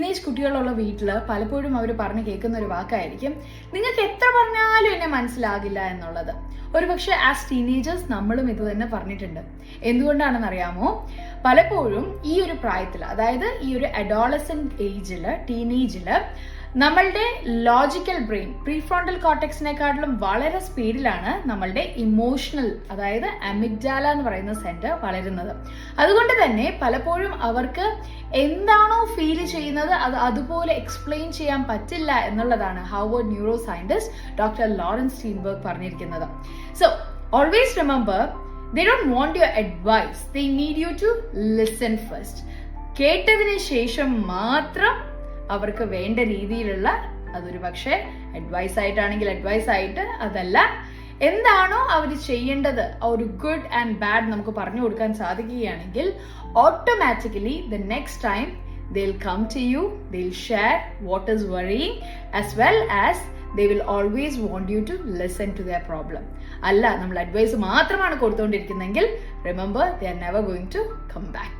Teenage കുട്ടികളുള്ള വീട്ടിൽ പലപ്പോഴും അവർ പറഞ്ഞ് കേൾക്കുന്ന ഒരു വാക്കായിരിക്കും, നിങ്ങൾക്ക് എത്ര പറഞ്ഞാലും എന്നെ മനസ്സിലാകില്ല എന്നുള്ളത്. ഒരുപക്ഷെ ആസ് ടീനേജേഴ്സ് നമ്മളും ഇത് തന്നെ പറഞ്ഞിട്ടുണ്ട്. എന്തുകൊണ്ടാണെന്ന് അറിയാമോ? പലപ്പോഴും ഈ ഒരു പ്രായത്തിൽ, അതായത് ഈ ഒരു അഡോളസെന്റ് ഏജില്, ടീനേജില് നമ്മളുടെ ലോജിക്കൽ ബ്രെയിൻ പ്രീഫ്രോണ്ടൽ കോർട്ടെക്സിനെക്കാട്ടിലും വളരെ സ്പീഡിലാണ് നമ്മളുടെ ഇമോഷണൽ, അതായത് അമിഗ്ഡാല എന്ന് പറയുന്ന സെന്റർ വളരുന്നത്. അതുകൊണ്ട് തന്നെ പലപ്പോഴും അവർക്ക് എന്താണോ ഫീൽ ചെയ്യുന്നത് അത് അതുപോലെ എക്സ്പ്ലെയിൻ ചെയ്യാൻ പറ്റില്ല എന്നുള്ളതാണ് Harvard neuroscientist doctor Lawrence Steinberg പറഞ്ഞിരിക്കുന്നത്. So always remember, they don't want your advice, they need you to listen first. കേട്ടതിന് ശേഷം മാത്രം അവർക്ക് വേണ്ട രീതിയിലുള്ള, അതൊരു പക്ഷേ അഡ്വൈസ് ആയിട്ടാണെങ്കിൽ അഡ്വൈസ് ആയിട്ട്, അതല്ല എന്താണോ അവർ ചെയ്യേണ്ടത് ഒരു ഗുഡ് ആൻഡ് ബാഡ് നമുക്ക് പറഞ്ഞു കൊടുക്കാൻ സാധിക്കുകയാണെങ്കിൽ automatically the next time they'll come to you, they'll share what is worrying, as well as they will always want you to listen to their problem. അല്ല നമ്മൾ അഡ്വൈസ് മാത്രമാണ് കൊടുത്തുകൊണ്ടിരിക്കുന്നെങ്കിൽ, remember, they are never going to come back.